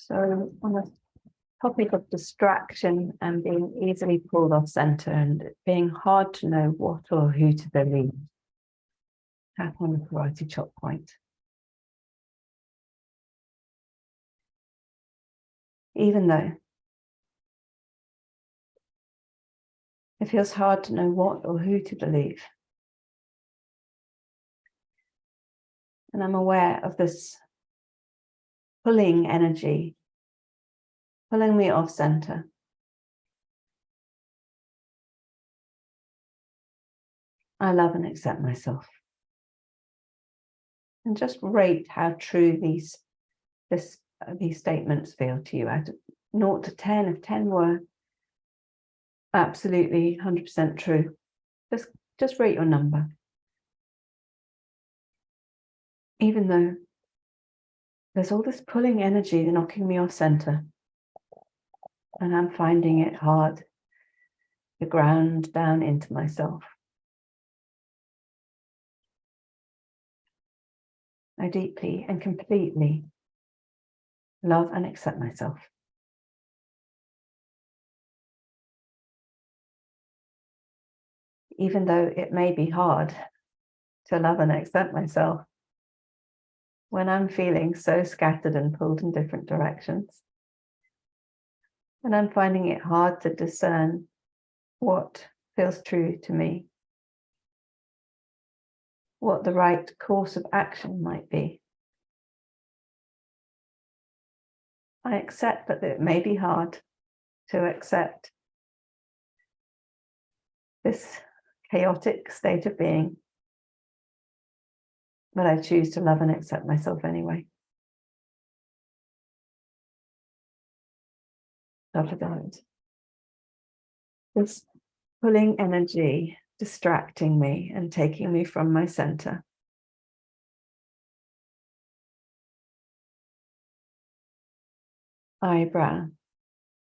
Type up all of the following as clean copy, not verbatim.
So on the topic of distraction and being easily pulled off center and it being hard to know what or who to believe, tap on the karate chop point. Even though it feels hard to know what or who to believe. And I'm aware of this pulling energy, pulling me off center. I love and accept myself. And just rate how true these statements feel to you out of 0 to 10. If 10 were absolutely 100% true, just rate your number. Even though there's all this pulling energy knocking me off center, and I'm finding it hard to ground down into myself. I deeply and completely love and accept myself. Even though it may be hard to love and accept myself when I'm feeling so scattered and pulled in different directions, and I'm finding it hard to discern what feels true to me, what the right course of action might be. I accept that it may be hard to accept this chaotic state of being, but I choose to love and accept myself anyway. After that, this pulling energy distracting me and taking me from my center. Eyebrow,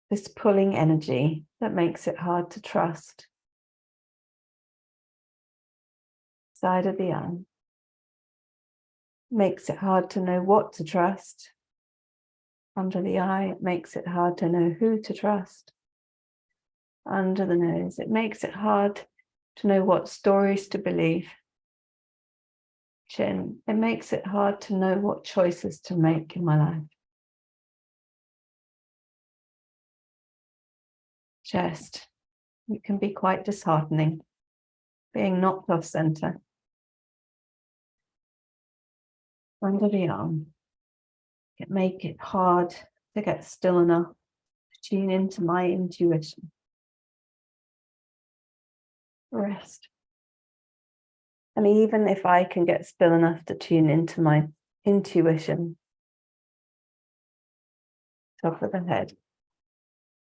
this pulling energy that makes it hard to trust. Side of the eye, makes it hard to know what to trust. Under the eye, it makes it hard to know who to trust. Under the nose, it makes it hard to know what stories to believe. Chin, it makes it hard to know what choices to make in my life. Chest, it can be quite disheartening, being knocked off center. Under the arm, it makes it hard to get still enough to tune into my intuition. Rest. And even if I can get still enough to tune into my intuition, top of the head,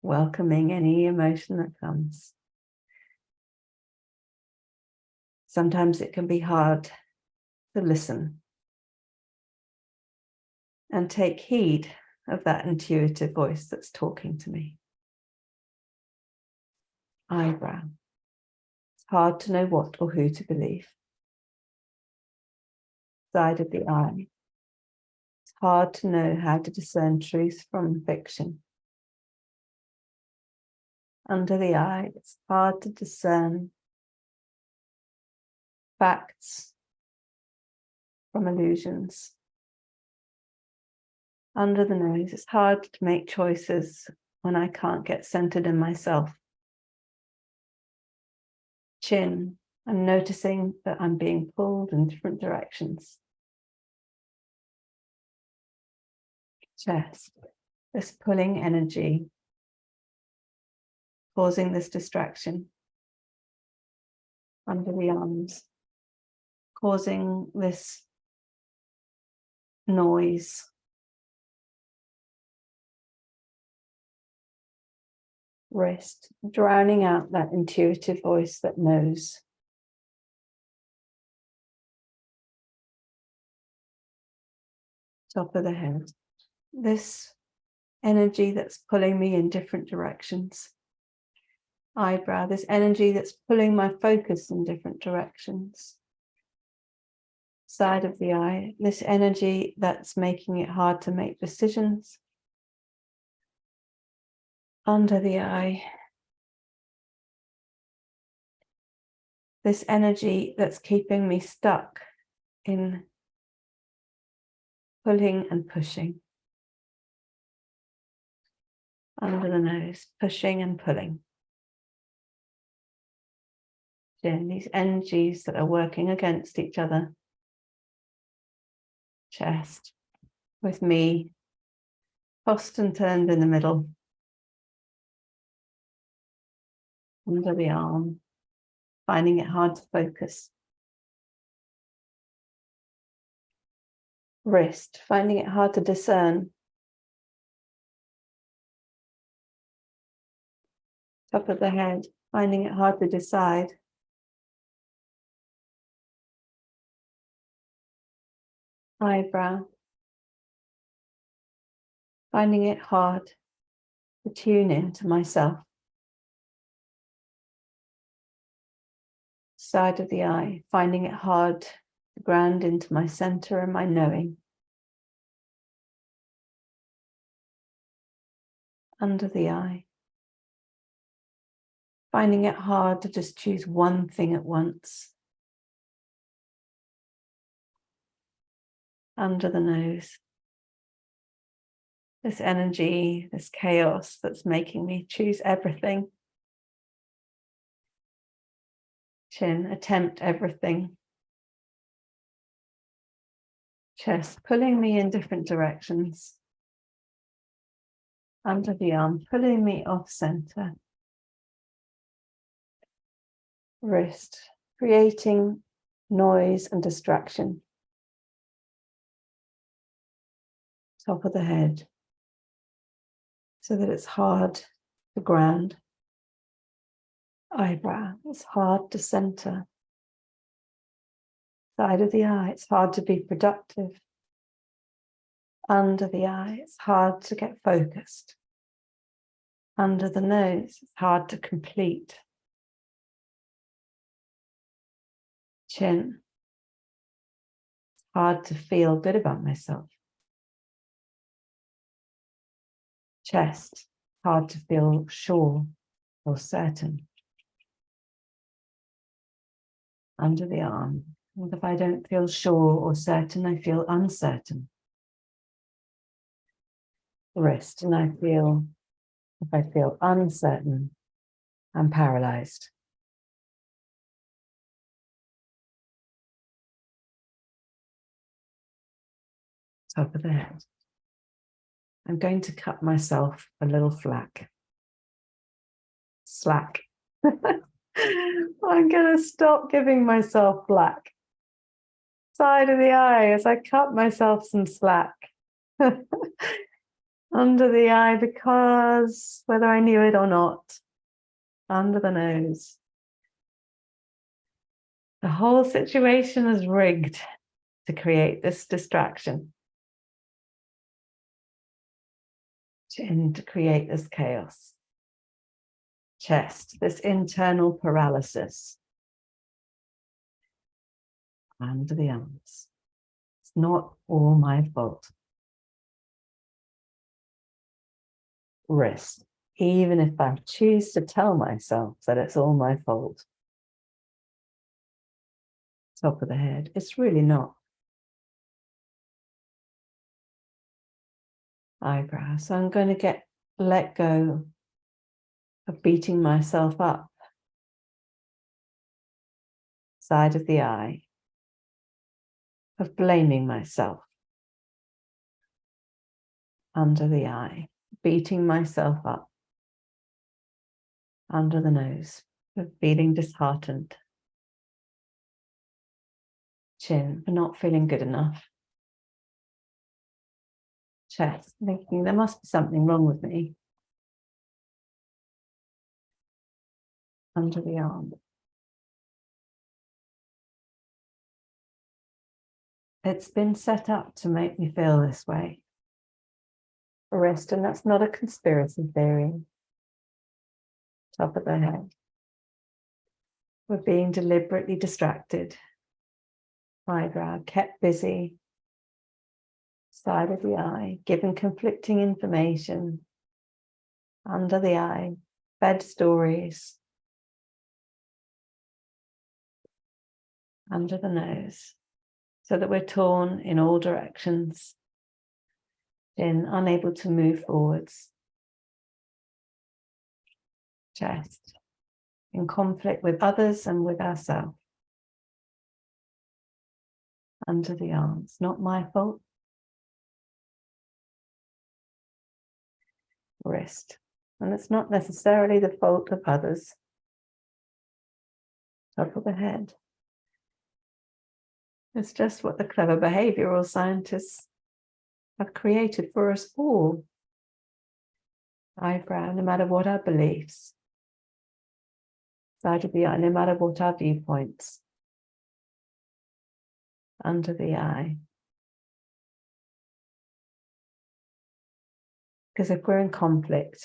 welcoming any emotion that comes. Sometimes it can be hard to listen and take heed of that intuitive voice that's talking to me. Eyebrow. It's hard to know what or who to believe. Side of the eye. It's hard to know how to discern truth from fiction. Under the eye, it's hard to discern facts from illusions. Under the nose, it's hard to make choices when I can't get centered in myself. Chin, I'm noticing that I'm being pulled in different directions. Chest, this pulling energy, causing this distraction. Under the arms, causing this noise. Wrist, drowning out that intuitive voice that knows. Top of the head, this energy that's pulling me in different directions. Eyebrow, this energy that's pulling my focus in different directions. Side of the eye, this energy that's making it hard to make decisions under the eye. This energy that's keeping me stuck in pulling and pushing. Under the nose, pushing and pulling. Chin, these energies that are working against each other. Chest, with me tossed and turned in the middle. Under the arm, finding it hard to focus. Wrist, finding it hard to discern. Top of the head, finding it hard to decide. Eyebrow, finding it hard to tune in to myself. Side of the eye, finding it hard to ground into my center and my knowing. Under the eye, finding it hard to just choose one thing at once. Under the nose, this energy, this chaos that's making me choose everything. Chin, attempt everything. Chest, pulling me in different directions. Under the arm, pulling me off center. Wrist, creating noise and distraction. Top of the head, so that it's hard to ground. Eyebrow, it's hard to center. Side of the eye, it's hard to be productive. Under the eye, it's hard to get focused. Under the nose, it's hard to complete. Chin, it's hard to feel good about myself. Chest, hard to feel sure or certain. Under the arm, and if I don't feel sure or certain, I feel uncertain. Wrist, and if I feel uncertain, I'm paralyzed. Top of the head. I'm going to cut myself a little slack. I'm going to stop giving myself slack. Side of the eye as I cut myself some slack. Under the eye, because whether I knew it or not, under the nose. The whole situation is rigged to create this distraction. Chin, to create this chaos. Chest, this internal paralysis. Under the arms. It's not all my fault. Wrist, even if I choose to tell myself that it's all my fault. Top of the head, it's really not. Eyebrow, so I'm going to let go of beating myself up. Side of the eye, of blaming myself. Under the eye, beating myself up. Under the nose, of feeling disheartened. Chin, for not feeling good enough. Chest, thinking there must be something wrong with me. Under the arm. It's been set up to make me feel this way. Wrist, and that's not a conspiracy theory. Top of the head. We're being deliberately distracted. Eyebrow, kept busy. Side of the eye, given conflicting information. under the eye, bed stories, under the nose, so that we're torn in all directions, chin unable to move forwards, chest in conflict with others and with ourselves, under the arms, not my fault, wrist, and it's not necessarily the fault of others, top of the head. It's just what the clever behavioral scientists have created for us all. Eyebrow, no matter what our beliefs. Side of the eye, no matter what our viewpoints. Under the eye. Because if we're in conflict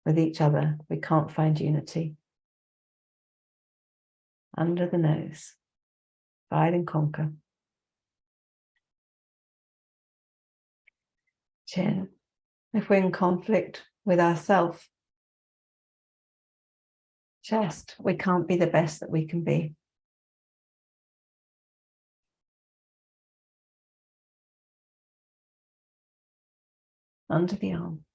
with each other, we can't find unity. Under the nose. Divide and conquer. Chin. If we're in conflict with ourselves. Chest. We can't be the best that we can be. Under the arm.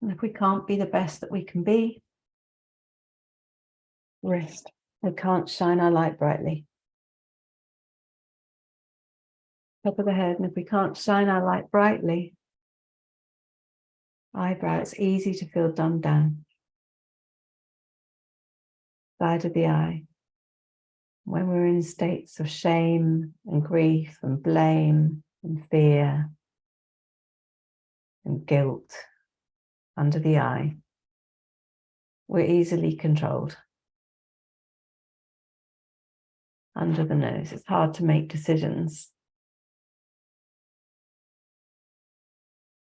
And if we can't be the best that we can be, wrist. We can't shine our light brightly. Top of the head, and if we can't shine our light brightly, eyebrow, it's easy to feel dumbed down. Side of the eye. When we're in states of shame and grief and blame and fear and guilt, under the eye, we're easily controlled. Under the nose, it's hard to make decisions.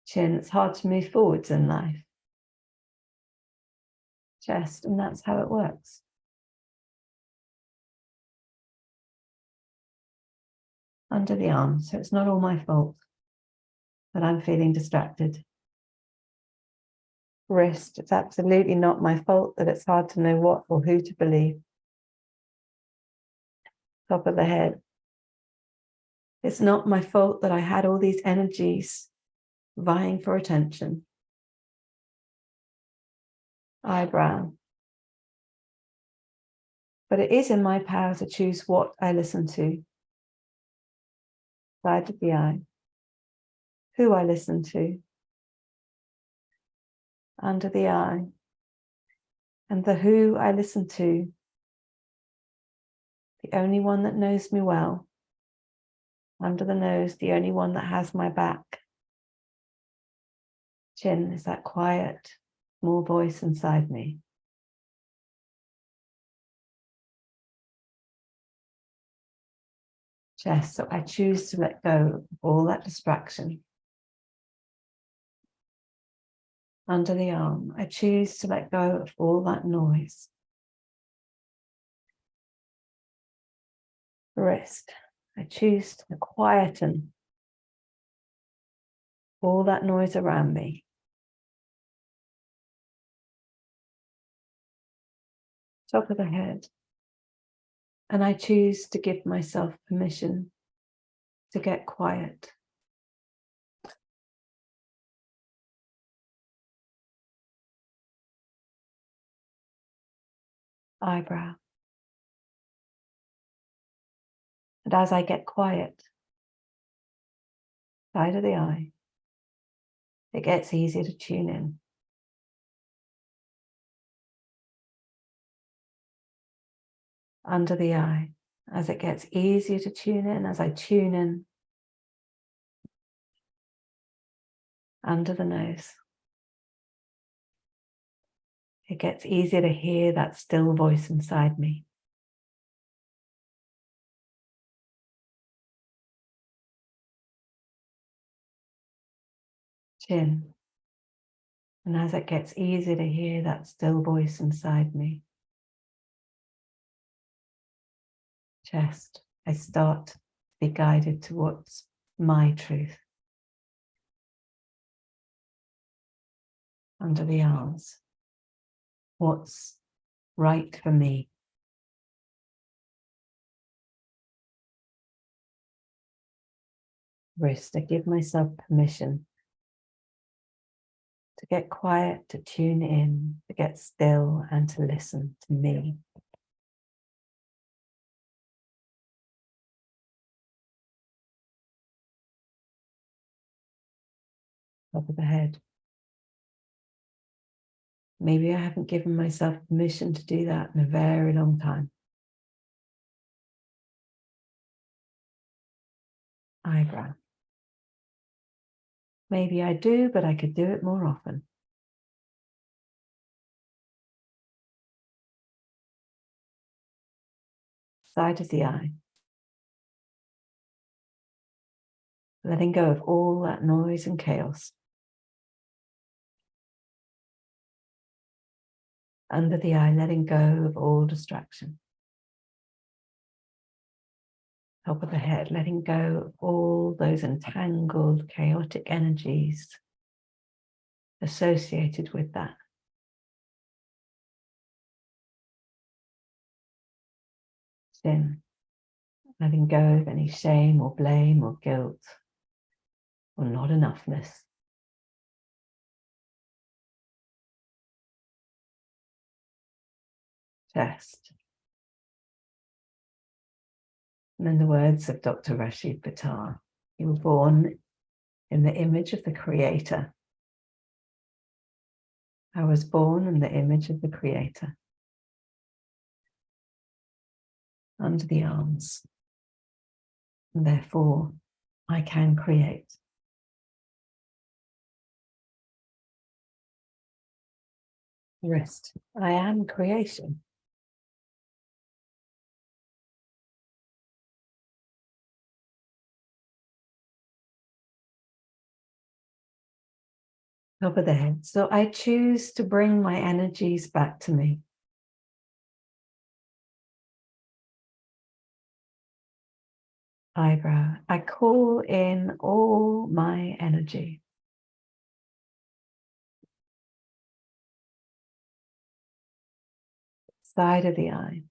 Chin, it's hard to move forwards in life. Chest, and that's how it works. Under the arm, so it's not all my fault that I'm feeling distracted. Wrist, it's absolutely not my fault that it's hard to know what or who to believe. Top of the head, it's not my fault that I had all these energies vying for attention. Eyebrow, but it is in my power to choose what I listen to. Side of the eye, who I listen to. Under the eye, and the who I listen to, the only one that knows me well. Under the nose, the only one that has my back. Chin is that quiet, small voice inside me. Chest, so I choose to let go of all that distraction. Under the arm, I choose to let go of all that noise. Wrist, I choose to quieten all that noise around me. Top of the head, and I choose to give myself permission to get quiet. Eyebrow. And as I get quiet, side of the eye, it gets easier to tune in. Under the eye, as it gets easier to tune in, as I tune in. Under the nose, it gets easier to hear that still voice inside me. Chin, and as it gets easier to hear that still voice inside me. Chest, I start to be guided towards my truth. under the arms. What's right for me? Wrist. I give myself permission to get quiet, to tune in, to get still, and to listen to me. Top of the head. Maybe I haven't given myself permission to do that in a very long time. Eyebrow. Maybe I do, but I could do it more often. Side of the eye. Letting go of all that noise and chaos. Under the eye, letting go of all distraction. Top of the head, letting go of all those entangled, chaotic energies associated with that. Chin, letting go of any shame or blame or guilt or not enoughness. Chest. And in the words of Dr. Rashid Bhattar, you were born in the image of the Creator. I was born in the image of the Creator. Under the arms. And therefore, I can create. Wrist. I am creation. Top of the head. So I choose to bring my energies back to me. Eyebrow. I call in all my energy. Side of the eye.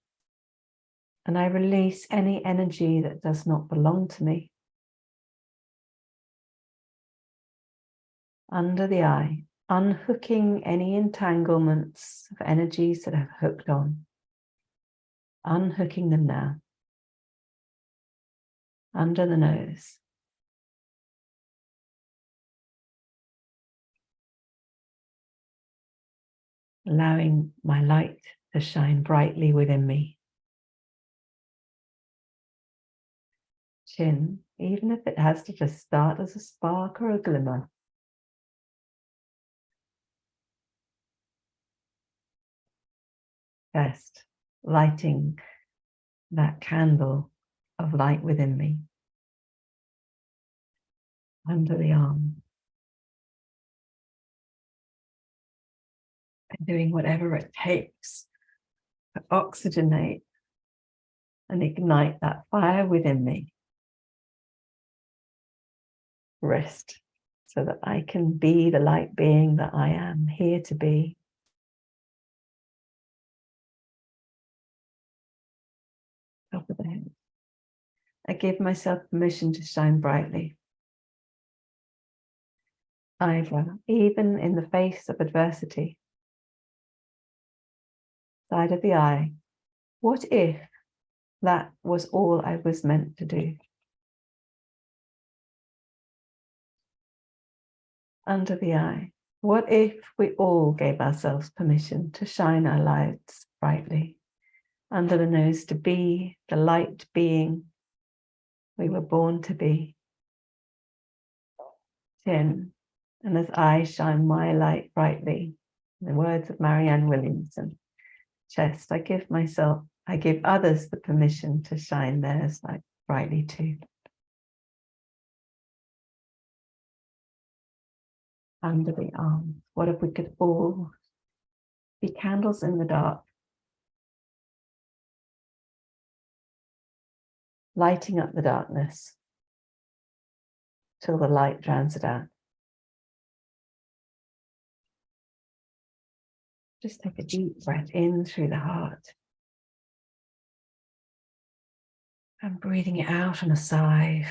And I release any energy that does not belong to me. Under the eye. Unhooking any entanglements of energies that have hooked on. Unhooking them now. Under the nose. Allowing my light to shine brightly within me. Chin, even if it has to just start as a spark or a glimmer. Chest, lighting that candle of light within me. Under the arm. And doing whatever it takes to oxygenate and ignite that fire within me. Wrist, so that I can be the light being that I am here to be. Top of the head. I give myself permission to shine brightly. Eyebrow, even in the face of adversity. Side of the eye. What if that was all I was meant to do? Under the eye. What if we all gave ourselves permission to shine our lights brightly? Under the nose, to be the light being we were born to be. Chin, and as I shine my light brightly, in the words of Marianne Williamson. Chest, I give others the permission to shine theirs light brightly too. Under the arms. What if we could all be candles in the dark, lighting up the darkness till the light drowns it out. Just take a deep breath in through the heart. And breathing it out on a sigh.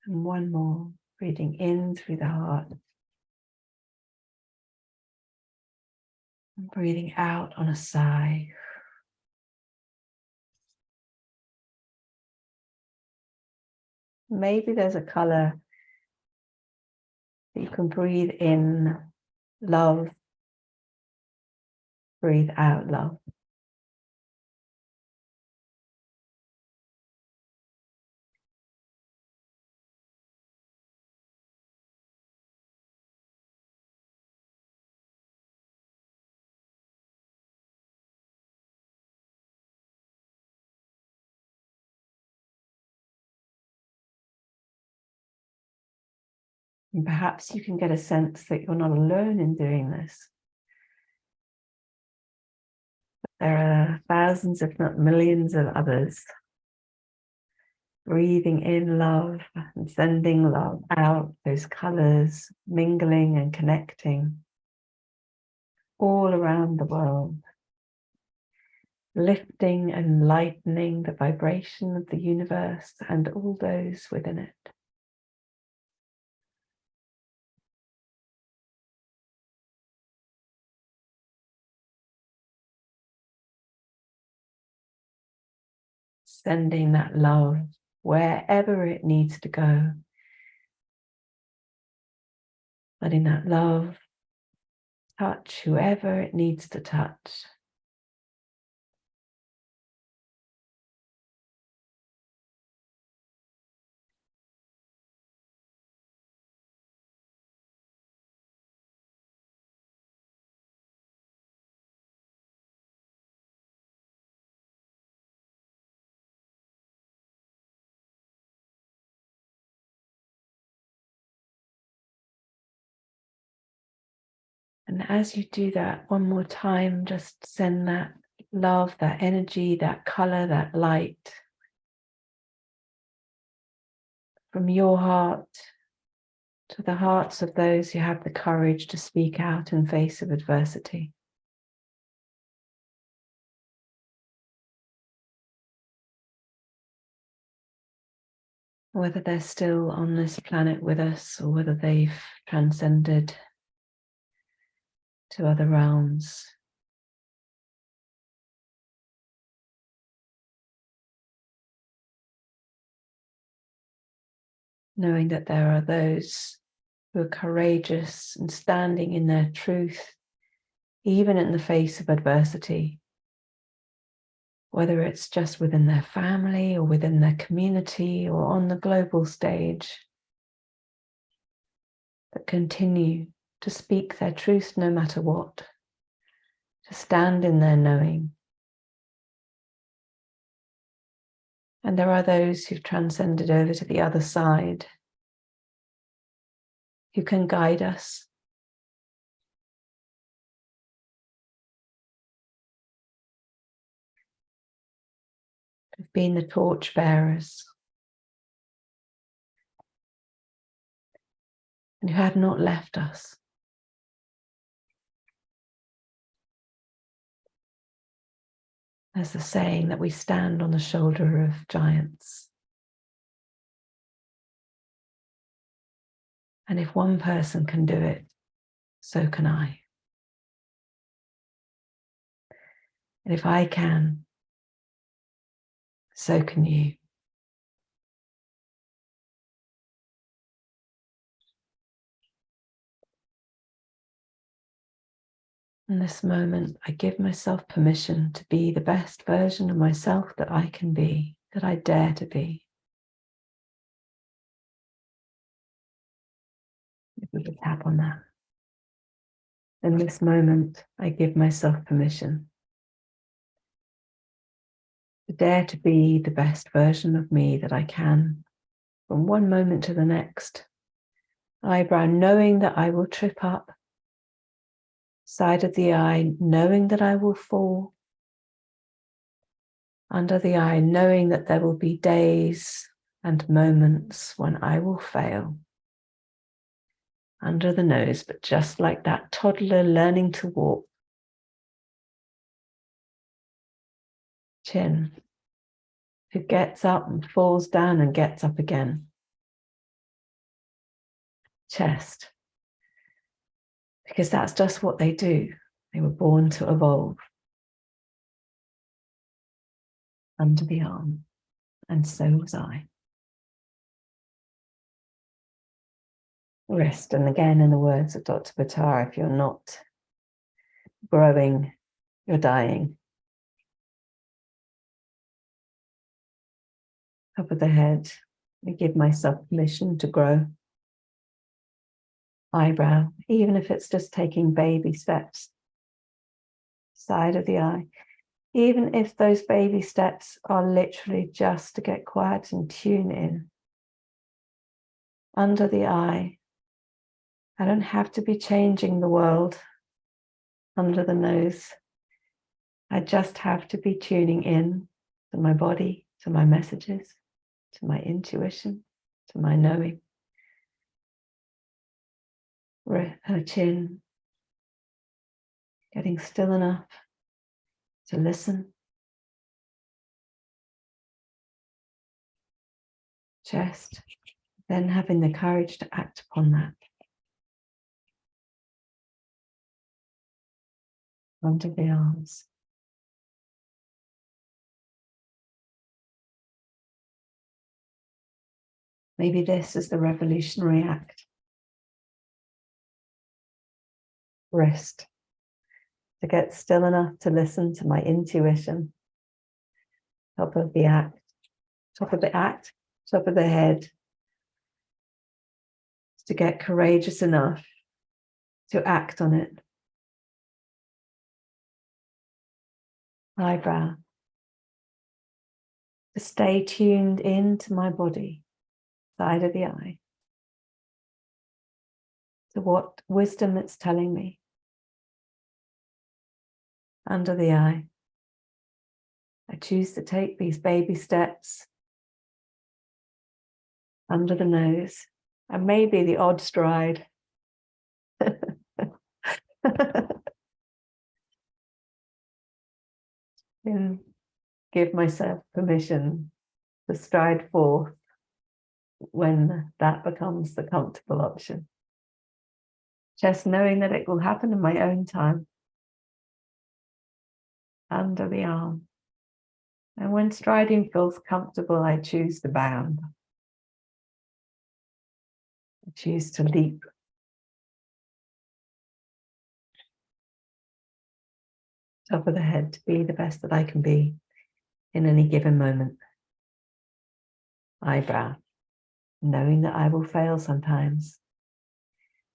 And one more, breathing in through the heart. And breathing out on a sigh. Maybe there's a color that you can breathe in love, breathe out love. And perhaps you can get a sense that you're not alone in doing this. There are thousands, if not millions, of others breathing in love and sending love out, those colors mingling and connecting all around the world, lifting and lightening the vibration of the universe and all those within it. Sending that love wherever it needs to go. Letting that love touch whoever it needs to touch. And as you do that one more time, just send that love, that energy, that color, that light from your heart to the hearts of those who have the courage to speak out in face of adversity. Whether they're still on this planet with us or whether they've transcended to other realms. Knowing that there are those who are courageous and standing in their truth, even in the face of adversity, whether it's just within their family or within their community or on the global stage, that continue to speak their truth no matter what, to stand in their knowing. And there are those who've transcended over to the other side, who can guide us. Who've been the torch bearers. And who have not left us. There's the saying that we stand on the shoulder of giants. And if one person can do it, so can I. And if I can, so can you. In this moment, I give myself permission to be the best version of myself that I can be, that I dare to be. If we could tap on that. In this moment, I give myself permission to dare to be the best version of me that I can, from one moment to the next. Eyebrow, knowing that I will trip up. Side of the eye, knowing that I will fall. Under the eye, knowing that there will be days and moments when I will fail. under the nose, but just like that toddler learning to walk. Chin, who gets up and falls down and gets up again. Chest, because that's just what they do. They were born to evolve. Under the arm, and so was I. Rest, and again, in the words of Dr. Buttar, if you're not growing, you're dying. Top of the head, I give myself permission to grow. Eyebrow, even if it's just taking baby steps. Side of the eye, even if those baby steps are literally just to get quiet and tune in. Under the eye, I don't have to be changing the world. Under the nose, I just have to be tuning in to my body, to my messages, to my intuition, to my knowing. Her chin, getting still enough to listen. Chest, then having the courage to act upon that. Under the arms. Maybe this is the revolutionary act. Rest, to get still enough to listen to my intuition. Top of the act, top of the act, top of the head. To get courageous enough to act on it. Eyebrow, to stay tuned into my body, side of the eye, to what wisdom it's telling me. Under the eye, I choose to take these baby steps. Under the nose, and maybe the odd stride. And give myself permission to stride forth when that becomes the comfortable option. Just knowing that it will happen in my own time. Under the arm. And when striding feels comfortable, I choose to bound. I choose to leap. Top of the head, to be the best that I can be in any given moment. Eyebrow, knowing that I will fail sometimes.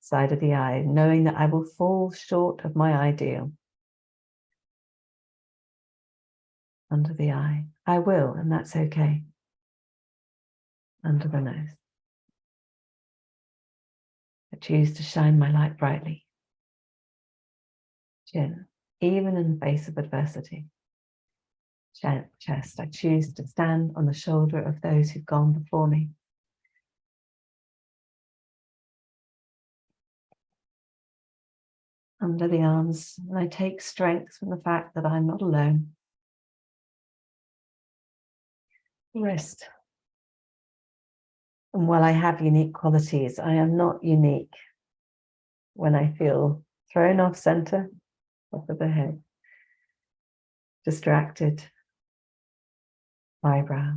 Side of the eye, knowing that I will fall short of my ideal. Under the eye, I will, and that's okay. Under the nose. I choose to shine my light brightly. Chin, even in the face of adversity. Chest, I choose to stand on the shoulder of those who've gone before me. Under the arms, and I take strength from the fact that I'm not alone. Wrist. And while I have unique qualities, I am not unique. When I feel thrown off center, off of the head, distracted, eyebrow,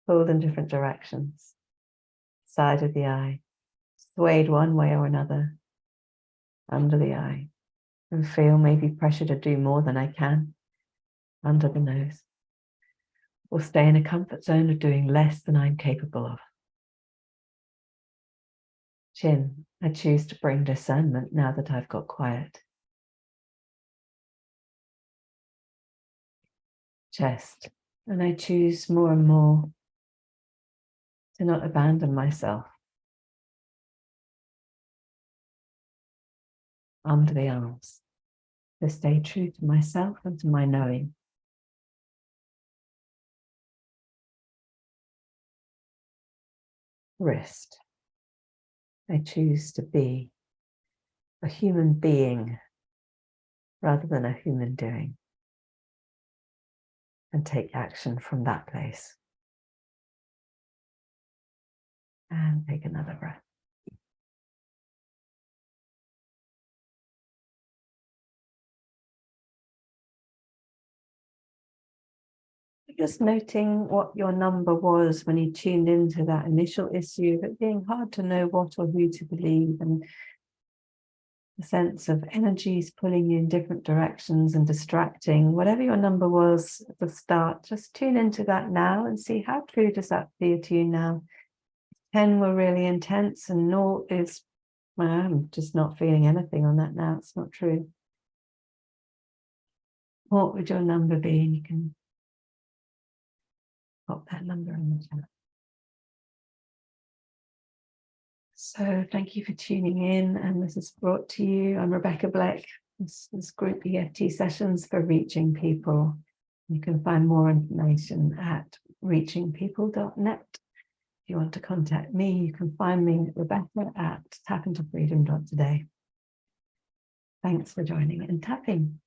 pulled in different directions, side of the eye, swayed one way or another, under the eye, and feel maybe pressure to do more than I can, under the nose, or stay in a comfort zone of doing less than I'm capable of. Chin, I choose to bring discernment now that I've got quiet. Chest, and I choose more and more to not abandon myself. Under the arms, to stay true to myself and to my knowing. Wrist, I choose to be a human being rather than a human doing, and take action from that place. And take another breath. Just noting what your number was when you tuned into that initial issue of it being hard to know what or who to believe, and the sense of energies pulling you in different directions and distracting. Whatever your number was at the start, just tune into that now and see how true does that feel to you now. 10 were really intense and 0 is, well, I'm just not feeling anything on that now. It's not true. What would your number be? And you can pop that number in the chat. So thank you for tuning in, and this is brought to you. I'm Rebecca Bleck. This is group EFT sessions for reaching people. You can find more information at reachingpeople.net. If you want to contact me, you can find me at Rebecca at tappintofreedom.today. Thanks for joining and tapping.